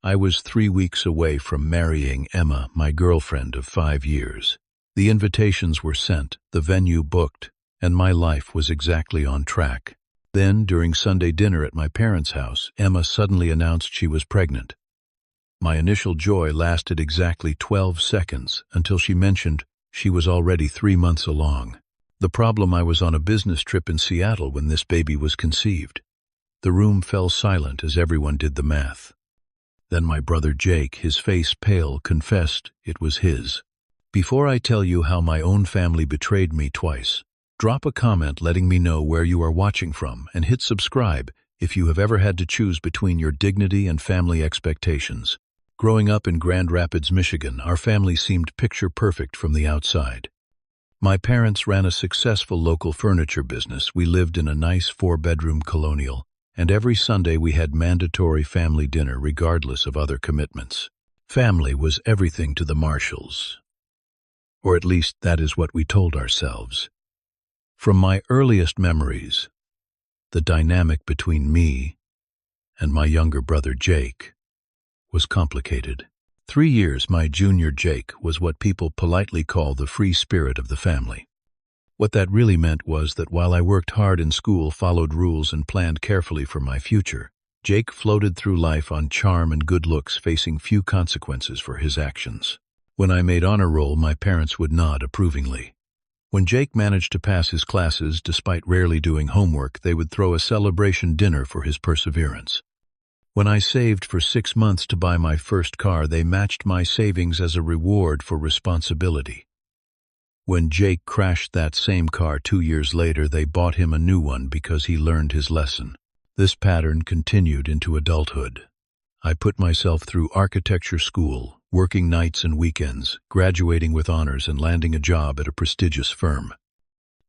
I was 3 weeks away from marrying Emma, my girlfriend of 5 years. The invitations were sent, the venue booked, and my life was exactly on track. Then, during Sunday dinner at my parents' house, Emma suddenly announced she was pregnant. My initial joy lasted exactly 12 seconds until she mentioned she was already 3 months along. The problem: I was on a business trip in Seattle when this baby was conceived. The room fell silent as everyone did the math. Then my brother Jake, his face pale, confessed it was his. Before I tell you how my own family betrayed me twice, drop a comment letting me know where you are watching from, and hit subscribe if you have ever had to choose between your dignity and family expectations. Growing up in Grand Rapids, Michigan, our family seemed picture perfect from the outside. My parents ran a successful local furniture business. We lived in a nice 4-bedroom colonial, and every Sunday we had mandatory family dinner regardless of other commitments. Family was everything to the Marshalls. Or at least that is what we told ourselves. From my earliest memories, the dynamic between me and my younger brother Jake was complicated. 3 years, my junior Jake was what people politely call the free spirit of the family. What that really meant was that while I worked hard in school, followed rules, and planned carefully for my future, Jake floated through life on charm and good looks, facing few consequences for his actions. When I made honor roll, my parents would nod approvingly. When Jake managed to pass his classes despite rarely doing homework, they would throw a celebration dinner for his perseverance. When I saved for 6 months to buy my first car, they matched my savings as a reward for responsibility. When Jake crashed that same car 2 years later, they bought him a new one because he learned his lesson. This pattern continued into adulthood. I put myself through architecture school, working nights and weekends, graduating with honors, and landing a job at a prestigious firm.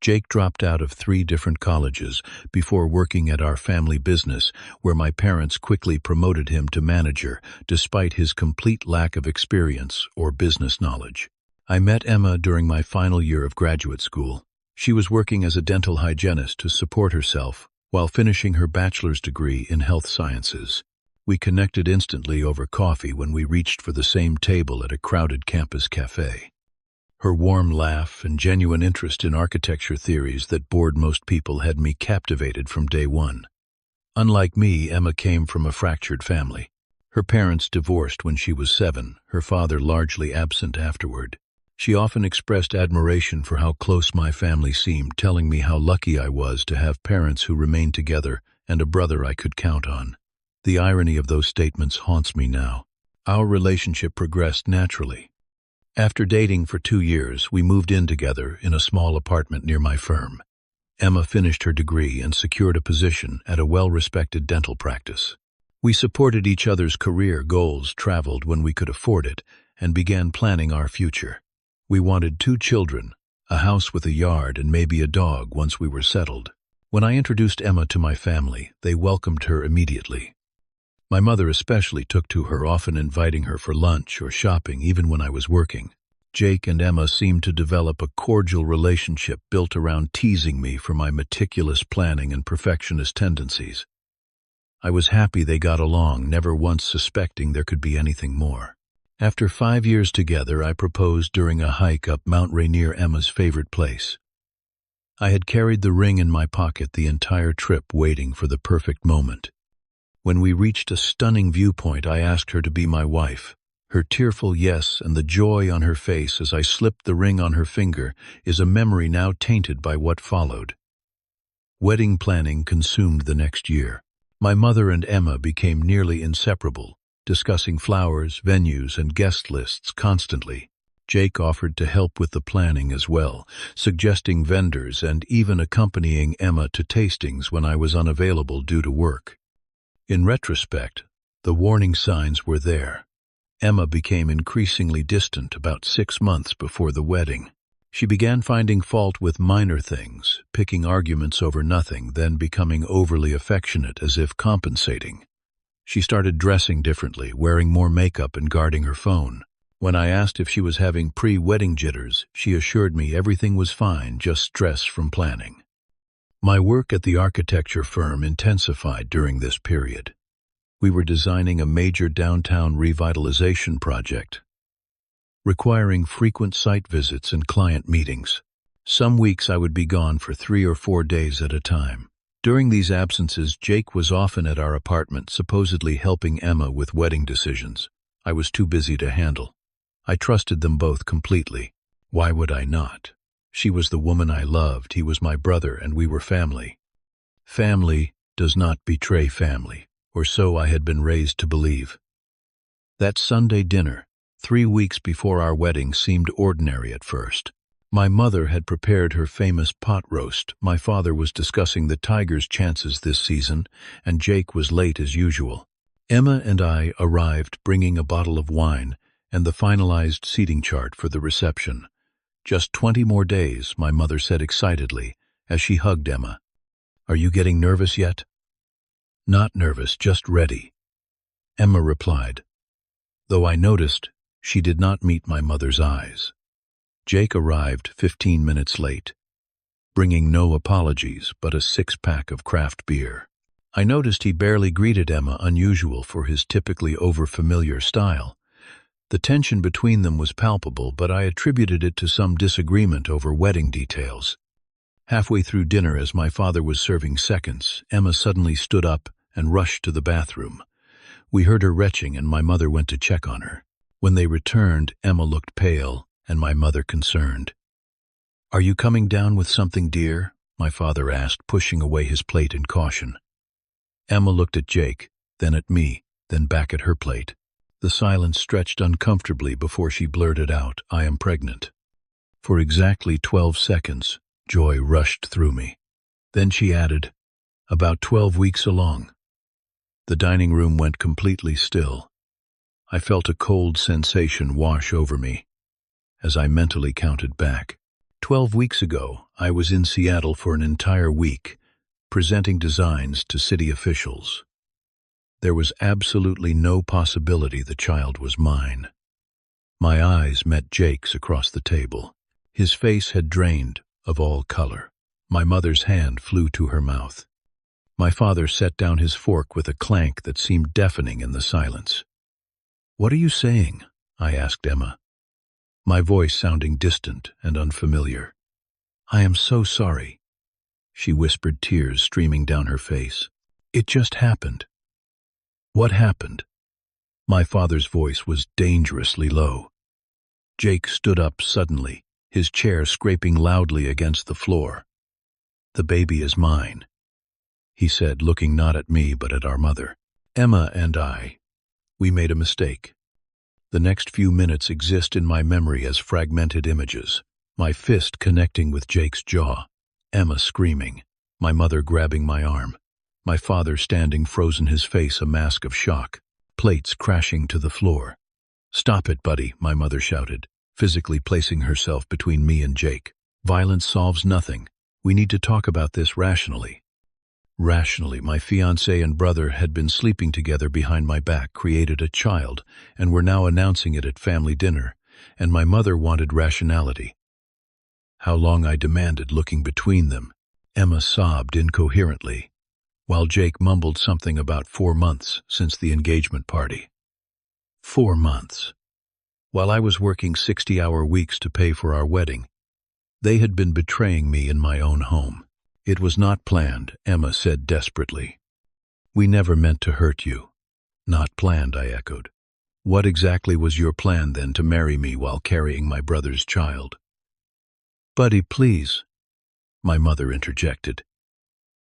Jake dropped out of 3 different colleges before working at our family business, where my parents quickly promoted him to manager, despite his complete lack of experience or business knowledge. I met Emma during my final year of graduate school. She was working as a dental hygienist to support herself while finishing her bachelor's degree in health sciences. We connected instantly over coffee when we reached for the same table at a crowded campus cafe. Her warm laugh and genuine interest in architecture theories that bored most people had me captivated from day one. Unlike me, Emma came from a fractured family. Her parents divorced when she was 7, her father largely absent afterward. She often expressed admiration for how close my family seemed, telling me how lucky I was to have parents who remained together and a brother I could count on. The irony of those statements haunts me now. Our relationship progressed naturally. After dating for 2 years, we moved in together in a small apartment near my firm. Emma finished her degree and secured a position at a well-respected dental practice. We supported each other's career goals, traveled when we could afford it, and began planning our future. We wanted 2 children, a house with a yard, and maybe a dog once we were settled. When I introduced Emma to my family, they welcomed her immediately. My mother especially took to her, often inviting her for lunch or shopping even when I was working. Jake and Emma seemed to develop a cordial relationship built around teasing me for my meticulous planning and perfectionist tendencies. I was happy they got along, never once suspecting there could be anything more. After 5 years together, I proposed during a hike up Mount Rainier, Emma's favorite place. I had carried the ring in my pocket the entire trip, waiting for the perfect moment. When we reached a stunning viewpoint, I asked her to be my wife. Her tearful yes and the joy on her face as I slipped the ring on her finger is a memory now tainted by what followed. Wedding planning consumed the next year. My mother and Emma became nearly inseparable, discussing flowers, venues, and guest lists constantly. Jake offered to help with the planning as well, suggesting vendors and even accompanying Emma to tastings when I was unavailable due to work. In retrospect, the warning signs were there. Emma became increasingly distant about 6 months before the wedding. She began finding fault with minor things, picking arguments over nothing, then becoming overly affectionate as if compensating. She started dressing differently, wearing more makeup, and guarding her phone. When I asked if she was having pre-wedding jitters, she assured me everything was fine, just stress from planning. My work at the architecture firm intensified during this period. We were designing a major downtown revitalization project, requiring frequent site visits and client meetings. Some weeks I would be gone for 3 or 4 days at a time. During these absences, Jake was often at our apartment, supposedly helping Emma with wedding decisions. I was too busy to handle. I trusted them both completely. Why would I not? She was the woman I loved, he was my brother, and we were family. Family does not betray family, or so I had been raised to believe. That Sunday dinner, 3 weeks before our wedding, seemed ordinary at first. My mother had prepared her famous pot roast, my father was discussing the Tigers' chances this season, and Jake was late as usual. Emma and I arrived bringing a bottle of wine and the finalized seating chart for the reception. "Just 20 more days," my mother said excitedly as she hugged Emma. "Are you getting nervous yet?" "Not nervous, just ready," Emma replied, though I noticed she did not meet my mother's eyes. Jake arrived 15 minutes late, bringing no apologies but a 6-pack of craft beer. I noticed he barely greeted Emma, unusual for his typically over-familiar style. The tension between them was palpable, but I attributed it to some disagreement over wedding details. Halfway through dinner, as my father was serving seconds, Emma suddenly stood up and rushed to the bathroom. We heard her retching, and my mother went to check on her. When they returned, Emma looked pale, and my mother concerned. "Are you coming down with something, dear?" my father asked, pushing away his plate in caution. Emma looked at Jake, then at me, then back at her plate. The silence stretched uncomfortably before she blurted out, "I am pregnant." For exactly 12 seconds, joy rushed through me. Then she added, "About 12 weeks along." The dining room went completely still. I felt a cold sensation wash over me as I mentally counted back. 12 weeks ago, I was in Seattle for an entire week, presenting designs to city officials. There was absolutely no possibility the child was mine. My eyes met Jake's across the table. His face had drained of all color. My mother's hand flew to her mouth. My father set down his fork with a clank that seemed deafening in the silence. "What are you saying?" I asked Emma, my voice sounding distant and unfamiliar. "I am so sorry," she whispered, tears streaming down her face. "It just happened." "What happened?" My father's voice was dangerously low. Jake stood up suddenly, his chair scraping loudly against the floor. "The baby is mine," he said, looking not at me but at our mother. Emma and we made a mistake. The next few minutes exist in my memory as fragmented images. My fist connecting with Jake's jaw, Emma screaming, my mother grabbing my arm, my father standing frozen, his face a mask of shock, plates crashing to the floor. "Stop it, buddy," my mother shouted, physically placing herself between me and Jake. "Violence solves nothing. We need to talk about this rationally." Rationally, my fiancé and brother had been sleeping together behind my back, created a child, and were now announcing it at family dinner, and my mother wanted rationality. How long, I demanded, looking between them. Emma sobbed incoherently, while Jake mumbled something about 4 months since the engagement party. 4 months. While I was working 60-hour weeks to pay for our wedding, they had been betraying me in my own home. "It was not planned," Emma said desperately. "We never meant to hurt you." "Not planned," I echoed. "What exactly was your plan then, to marry me while carrying my brother's child?" "Buddy, please," my mother interjected.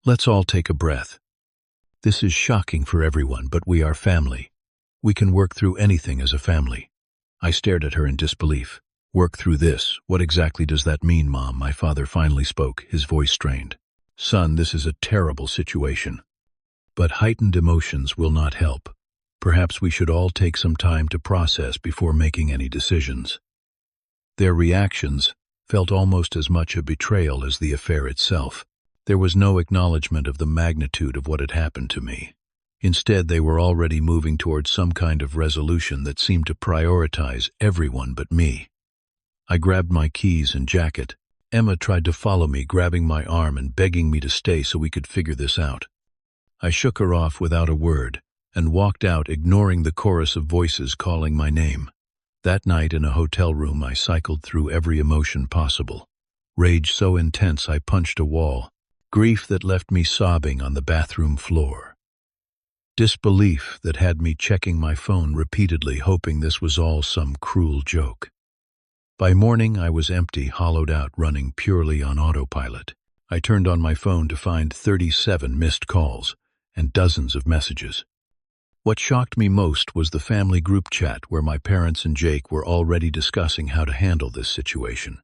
"Let's all take a breath. This is shocking for everyone, but we are family. We can work through anything as a family." I stared at her in disbelief. "Work through this? What exactly does that mean, Mom?" My father finally spoke, his voice strained. "Son, this is a terrible situation, but heightened emotions will not help. Perhaps we should all take some time to process before making any decisions." Their reactions felt almost as much a betrayal as the affair itself. There was no acknowledgement of the magnitude of what had happened to me. Instead, they were already moving towards some kind of resolution that seemed to prioritize everyone but me. I grabbed my keys and jacket. Emma tried to follow me, grabbing my arm and begging me to stay so we could figure this out. I shook her off without a word, and walked out, ignoring the chorus of voices calling my name. That night in a hotel room, I cycled through every emotion possible. Rage so intense I punched a wall. Grief that left me sobbing on the bathroom floor. Disbelief that had me checking my phone repeatedly, hoping this was all some cruel joke. By morning, I was empty, hollowed out, running purely on autopilot. I turned on my phone to find 37 missed calls and dozens of messages. What shocked me most was the family group chat where my parents and Jake were already discussing how to handle this situation.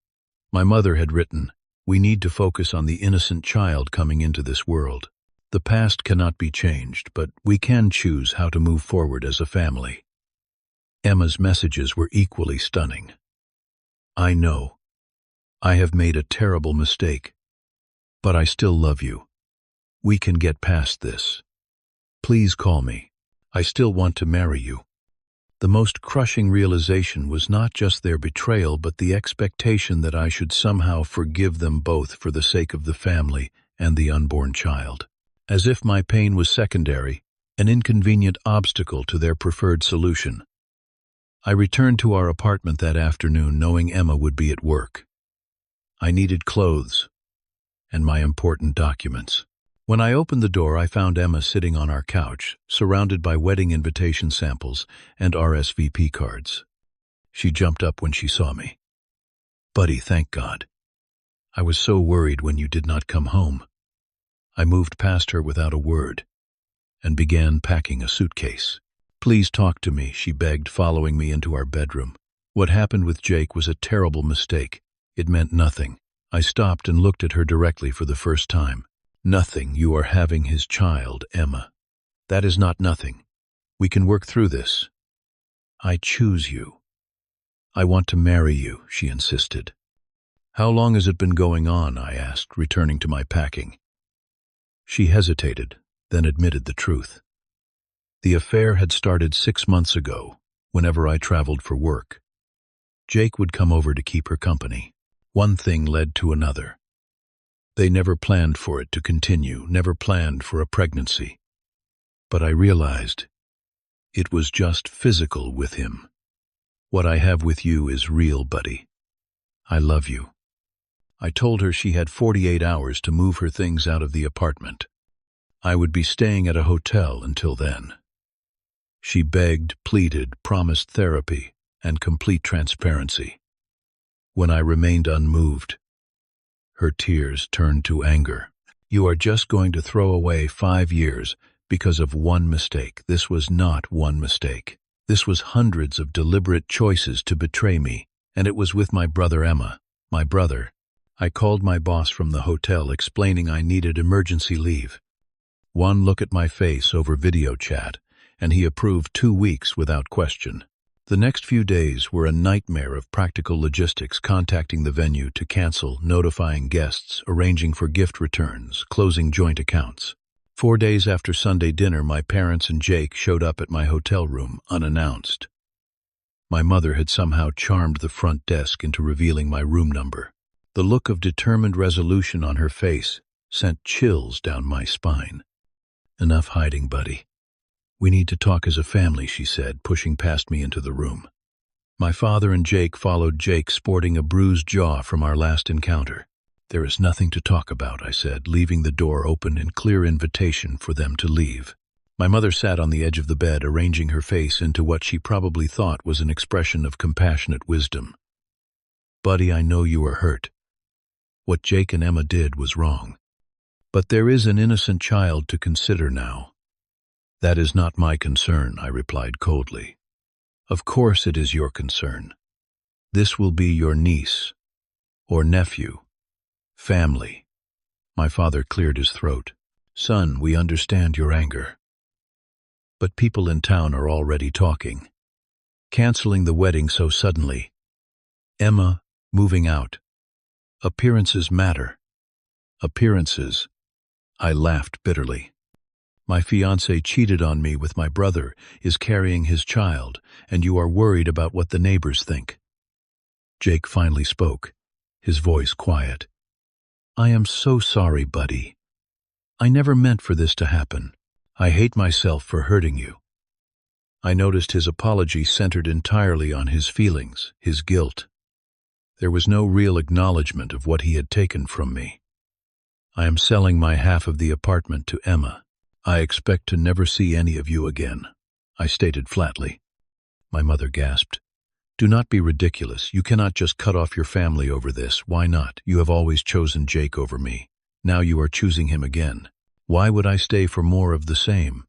My mother had written, "We need to focus on the innocent child coming into this world. The past cannot be changed, but we can choose how to move forward as a family." Emma's messages were equally stunning. "I know. I have made a terrible mistake. But I still love you. We can get past this. Please call me. I still want to marry you." The most crushing realization was not just their betrayal, but the expectation that I should somehow forgive them both for the sake of the family and the unborn child. As if my pain was secondary, an inconvenient obstacle to their preferred solution. I returned to our apartment that afternoon knowing Emma would be at work. I needed clothes and my important documents. When I opened the door, I found Emma sitting on our couch, surrounded by wedding invitation samples and RSVP cards. She jumped up when she saw me. "Buddy, thank God. I was so worried when you did not come home." I moved past her without a word and began packing a suitcase. "Please talk to me," she begged, following me into our bedroom. "What happened with Jake was a terrible mistake. It meant nothing." I stopped and looked at her directly for the first time. "Nothing. You are having his child, Emma. That is not nothing. We can work through this. I choose you. I want to marry you," she insisted. "How long has it been going on?" I asked, returning to my packing. She hesitated, then admitted the truth. The affair had started 6 months ago, whenever I traveled for work. Jake would come over to keep her company. One thing led to another. They never planned for it to continue, never planned for a pregnancy. But I realized it was just physical with him. "What I have with you is real, buddy. I love you." I told her she had 48 hours to move her things out of the apartment. I would be staying at a hotel until then. She begged, pleaded, promised therapy and complete transparency. When I remained unmoved, her tears turned to anger. "You are just going to throw away 5 years because of one mistake." This was not one mistake. This was hundreds of deliberate choices to betray me, and it was with my brother Emma. My brother. I called my boss from the hotel, explaining I needed emergency leave. One look at my face over video chat, and he approved 2 weeks without question. The next few days were a nightmare of practical logistics, contacting the venue to cancel, notifying guests, arranging for gift returns, closing joint accounts. 4 days after Sunday dinner, my parents and Jake showed up at my hotel room, unannounced. My mother had somehow charmed the front desk into revealing my room number. The look of determined resolution on her face sent chills down my spine. "Enough hiding, buddy. We need to talk as a family," she said, pushing past me into the room. My father and Jake followed, Jake sporting a bruised jaw from our last encounter. "There is nothing to talk about," I said, leaving the door open in clear invitation for them to leave. My mother sat on the edge of the bed, arranging her face into what she probably thought was an expression of compassionate wisdom. "Buddy, I know you are hurt. What Jake and Emma did was wrong. But there is an innocent child to consider now." "That is not my concern," I replied coldly. "Of course it is your concern. This will be your niece or nephew. Family." My father cleared his throat. "Son, we understand your anger. But people in town are already talking. Canceling the wedding so suddenly. Emma moving out. Appearances matter. Appearances." I laughed bitterly. "My fiancé cheated on me with my brother, is carrying his child, and you are worried about what the neighbors think." Jake finally spoke, his voice quiet. "I am so sorry, buddy. I never meant for this to happen. I hate myself for hurting you. I noticed his apology centered entirely on his feelings, his guilt. There was no real acknowledgement of what he had taken from me. I am selling my half of the apartment to Emma. I expect to never see any of you again, I stated flatly. My mother gasped. Do not be ridiculous. You cannot just cut off your family over this. Why not? You have always chosen Jake over me. Now you are choosing him again. Why would I stay for more of the same?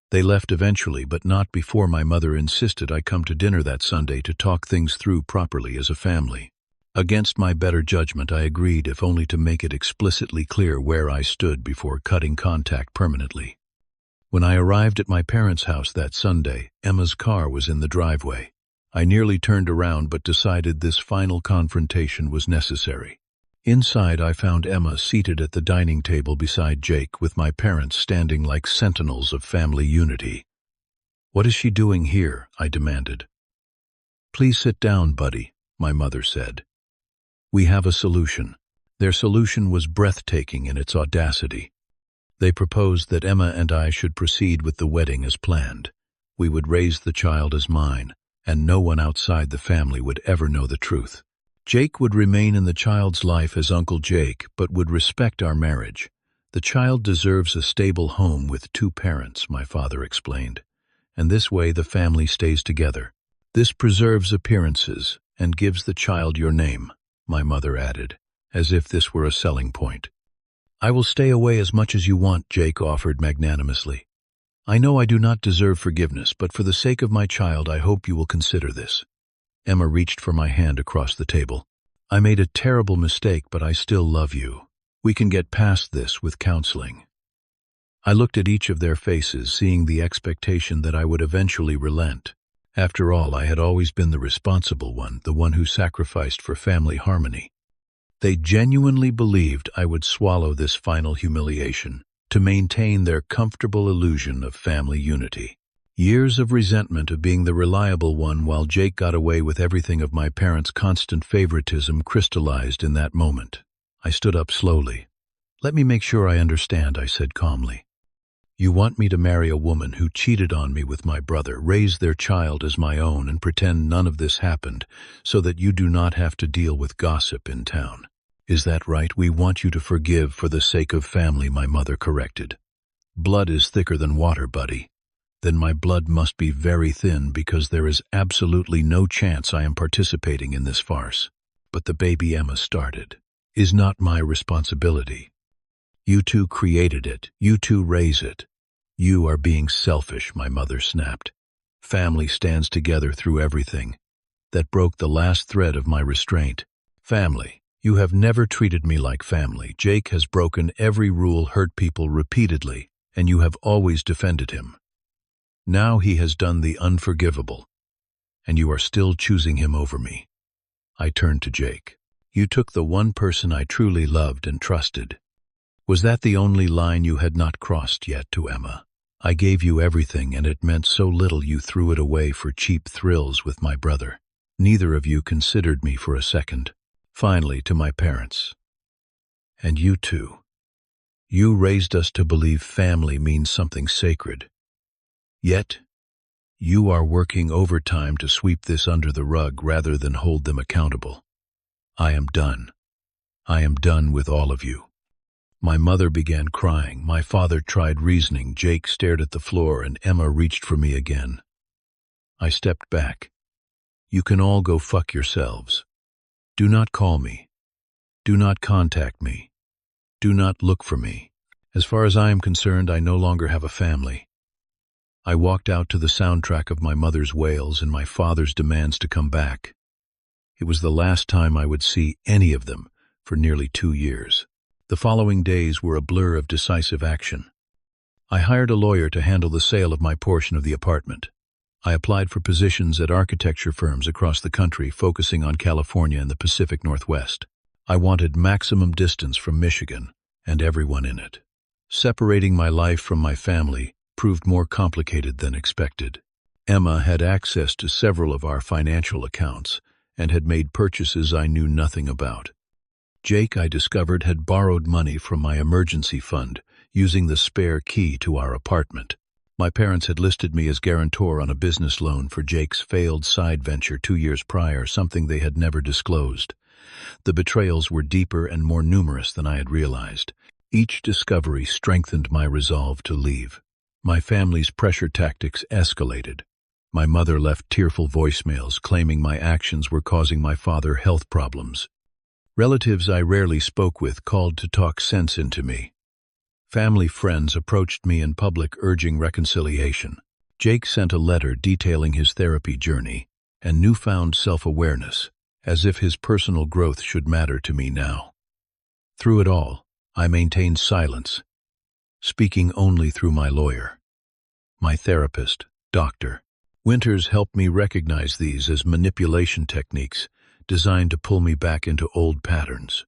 They left eventually, but not before my mother insisted I come to dinner that Sunday to talk things through properly as a family. Against my better judgment, I agreed, if only to make it explicitly clear where I stood before cutting contact permanently. When I arrived at my parents' house that Sunday, Emma's car was in the driveway. I nearly turned around but decided this final confrontation was necessary. Inside, I found Emma seated at the dining table beside Jake, with my parents standing like sentinels of family unity. What is she doing here? I demanded. Please sit down, buddy, my mother said. We have a solution. Their solution was breathtaking in its audacity. They proposed that Emma and I should proceed with the wedding as planned. We would raise the child as mine, and no one outside the family would ever know the truth. Jake would remain in the child's life as Uncle Jake, but would respect our marriage. The child deserves a stable home with two parents, my father explained, and this way the family stays together. This preserves appearances and gives the child your name, my mother added, as if this were a selling point. I will stay away as much as you want, Jake offered magnanimously. I know I do not deserve forgiveness, but for the sake of my child, I hope you will consider this. Emma reached for my hand across the table. I made a terrible mistake, but I still love you. We can get past this with counseling. I looked at each of their faces, seeing the expectation that I would eventually relent. After all, I had always been the responsible one, the one who sacrificed for family harmony. They genuinely believed I would swallow this final humiliation to maintain their comfortable illusion of family unity. Years of resentment of being the reliable one while Jake got away with everything of my parents' constant favoritism crystallized in that moment. I stood up slowly. Let me make sure I understand, I said calmly. You want me to marry a woman who cheated on me with my brother, raise their child as my own, and pretend none of this happened so that you do not have to deal with gossip in town. Is that right? We want you to forgive for the sake of family, my mother corrected. Blood is thicker than water, buddy. Then my blood must be very thin, because there is absolutely no chance I am participating in this farce. But the baby Emma started is not my responsibility. You two created it. You two raise it. You are being selfish, my mother snapped. Family stands together through everything. That broke the last thread of my restraint. Family. You have never treated me like family. Jake has broken every rule, hurt people repeatedly, and you have always defended him. Now he has done the unforgivable, and you are still choosing him over me. I turned to Jake. You took the one person I truly loved and trusted. Was that the only line you had not crossed yet to Emma? I gave you everything, and it meant so little you threw it away for cheap thrills with my brother. Neither of you considered me for a second. Finally, to my parents. And you too. You raised us to believe family means something sacred. Yet, you are working overtime to sweep this under the rug rather than hold them accountable. I am done. I am done with all of you. My mother began crying. My father tried reasoning. Jake stared at the floor, and Emma reached for me again. I stepped back. You can all go fuck yourselves. Do not call me. Do not contact me. Do not look for me. As far as I am concerned, I no longer have a family. I walked out to the soundtrack of my mother's wails and my father's demands to come back. It was the last time I would see any of them for nearly 2 years. The following days were a blur of decisive action. I hired a lawyer to handle the sale of my portion of the apartment. I applied for positions at architecture firms across the country, focusing on California and the Pacific Northwest. I wanted maximum distance from Michigan and everyone in it. Separating my life from my family proved more complicated than expected. Emma had access to several of our financial accounts and had made purchases I knew nothing about. Jake, I discovered, had borrowed money from my emergency fund, using the spare key to our apartment. My parents had listed me as guarantor on a business loan for Jake's failed side venture 2 years prior, something they had never disclosed. The betrayals were deeper and more numerous than I had realized. Each discovery strengthened my resolve to leave. My family's pressure tactics escalated. My mother left tearful voicemails claiming my actions were causing my father health problems. Relatives I rarely spoke with called to talk sense into me. Family friends approached me in public urging reconciliation. Jake sent a letter detailing his therapy journey and newfound self-awareness, as if his personal growth should matter to me now. Through it all, I maintained silence, speaking only through my lawyer. My therapist, Dr. Winters, helped me recognize these as manipulation techniques designed to pull me back into old patterns.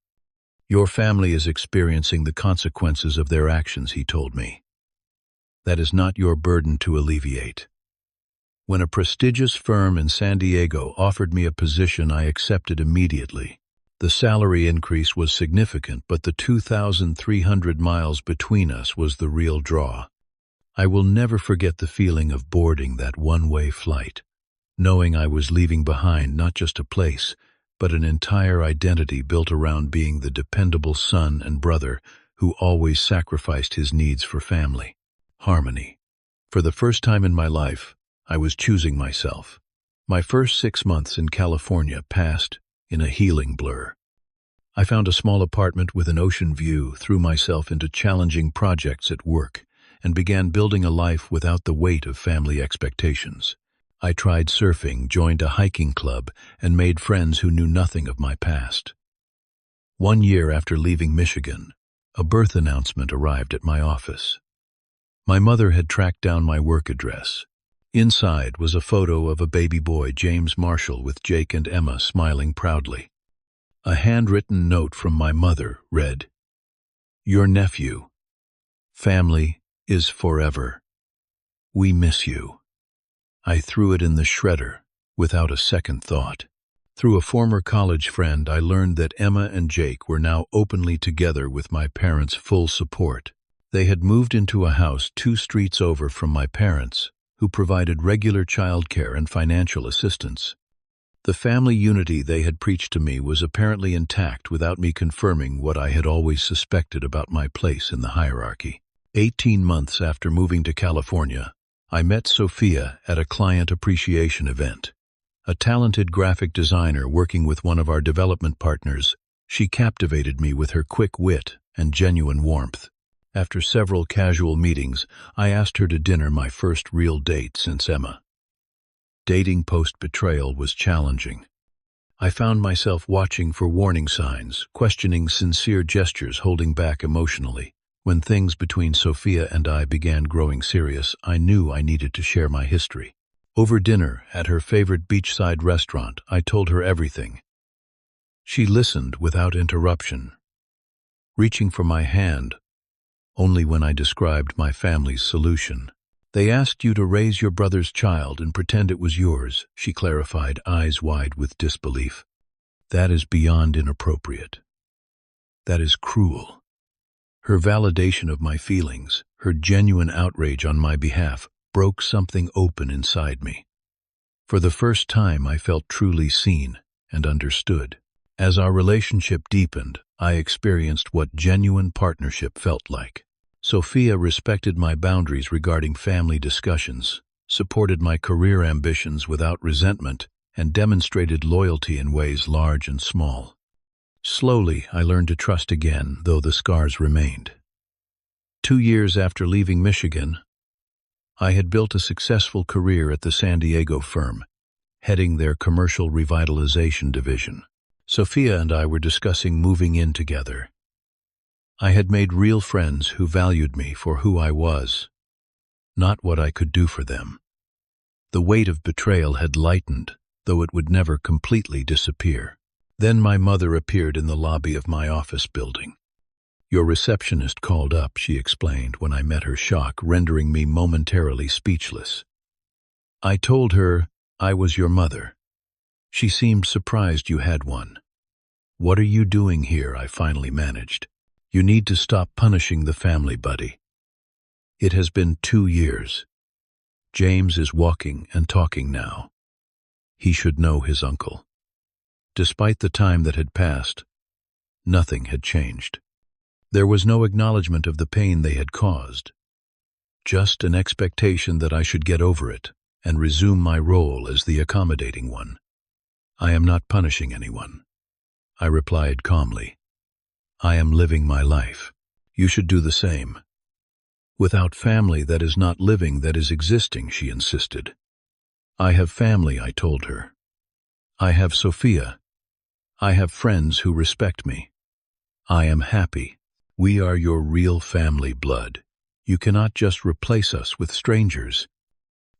Your family is experiencing the consequences of their actions, he told me. That is not your burden to alleviate. When a prestigious firm in San Diego offered me a position, I accepted immediately. The salary increase was significant, but the 2,300 miles between us was the real draw. I will never forget the feeling of boarding that one-way flight, knowing I was leaving behind not just a place, but an entire identity built around being the dependable son and brother who always sacrificed his needs for family. Harmony. For the first time in my life, I was choosing myself. My first 6 months in California passed in a healing blur. I found a small apartment with an ocean view, threw myself into challenging projects at work, and began building a life without the weight of family expectations. I tried surfing, joined a hiking club, and made friends who knew nothing of my past. 1 year after leaving Michigan, a birth announcement arrived at my office. My mother had tracked down my work address. Inside was a photo of a baby boy, James Marshall, with Jake and Emma smiling proudly. A handwritten note from my mother read, "Your nephew. Family is forever. We miss you." I threw it in the shredder without a second thought. Through a former college friend, I learned that Emma and Jake were now openly together with my parents' full support. They had moved into a house 2 streets over from my parents, who provided regular childcare and financial assistance. The family unity they had preached to me was apparently intact without me confirming what I had always suspected about my place in the hierarchy. 18 months after moving to California, I met Sophia at a client appreciation event. A talented graphic designer working with one of our development partners, she captivated me with her quick wit and genuine warmth. After several casual meetings, I asked her to dinner, my first real date since Emma. Dating post-betrayal was challenging. I found myself watching for warning signs, questioning sincere gestures, holding back emotionally. When things between Sophia and I began growing serious, I knew I needed to share my history. Over dinner at her favorite beachside restaurant, I told her everything. She listened without interruption, reaching for my hand only when I described my family's solution. "They asked you to raise your brother's child and pretend it was yours," she clarified, eyes wide with disbelief. "That is beyond inappropriate. That is cruel." Her validation of my feelings, her genuine outrage on my behalf, broke something open inside me. For the first time, I felt truly seen and understood. As our relationship deepened, I experienced what genuine partnership felt like. Sophia respected my boundaries regarding family discussions, supported my career ambitions without resentment, and demonstrated loyalty in ways large and small. Slowly, I learned to trust again, though the scars remained. 2 years after leaving Michigan, I had built a successful career at the San Diego firm, heading their commercial revitalization division. Sophia and I were discussing moving in together. I had made real friends who valued me for who I was, not what I could do for them. The weight of betrayal had lightened, though it would never completely disappear. Then my mother appeared in the lobby of my office building. "Your receptionist called up," she explained when I met her, shock rendering me momentarily speechless. I told her I was your mother. She seemed surprised you had one. "What are you doing here?" I finally managed. You need to stop punishing the family, buddy. It has been 2 years. James is walking and talking now. He should know his uncle. Despite the time that had passed, nothing had changed. There was no acknowledgement of the pain they had caused, just an expectation that I should get over it and resume my role as the accommodating one. I am not punishing anyone, I replied calmly. I am living my life. You should do the same. Without family, that is not living, that is existing, she insisted. I have family, I told her. I have Sophia. I have friends who respect me. I am happy. We are your real family, blood. You cannot just replace us with strangers.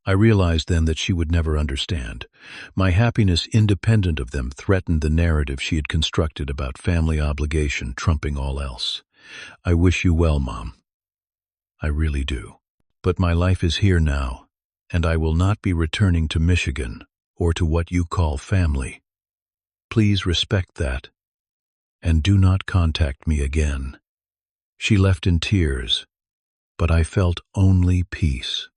I realized then that she would never understand. My happiness independent of them threatened the narrative she had constructed about family obligation trumping all else. I wish you well, Mom. I really do. But my life is here now, and I will not be returning to Michigan or to what you call family. Please respect that, and do not contact me again. She left in tears, but I felt only peace.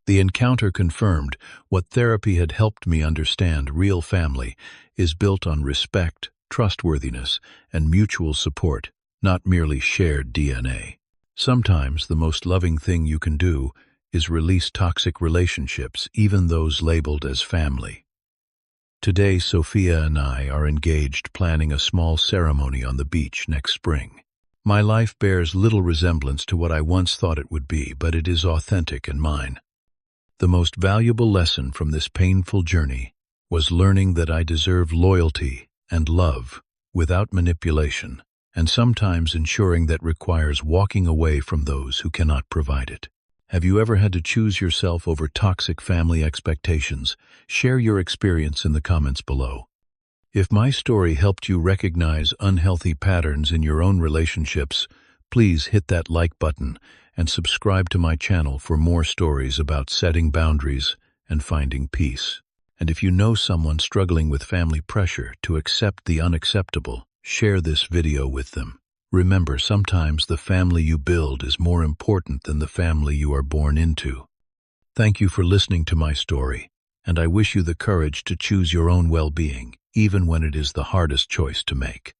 The encounter confirmed what therapy had helped me understand: real family is built on respect, trustworthiness, and mutual support, not merely shared DNA. Sometimes the most loving thing you can do is release toxic relationships, even those labeled as family. Today, Sophia and I are engaged planning a small ceremony on the beach next spring. My life bears little resemblance to what I once thought it would be, but it is authentic and mine. The most valuable lesson from this painful journey was learning that I deserve loyalty and love without manipulation, and sometimes ensuring that requires walking away from those who cannot provide it. Have you ever had to choose yourself over toxic family expectations? Share your experience in the comments below. If my story helped you recognize unhealthy patterns in your own relationships, please hit that like button and subscribe to my channel for more stories about setting boundaries and finding peace. And if you know someone struggling with family pressure to accept the unacceptable, share this video with them. Remember, sometimes the family you build is more important than the family you are born into. Thank you for listening to my story, and I wish you the courage to choose your own well-being, even when it is the hardest choice to make.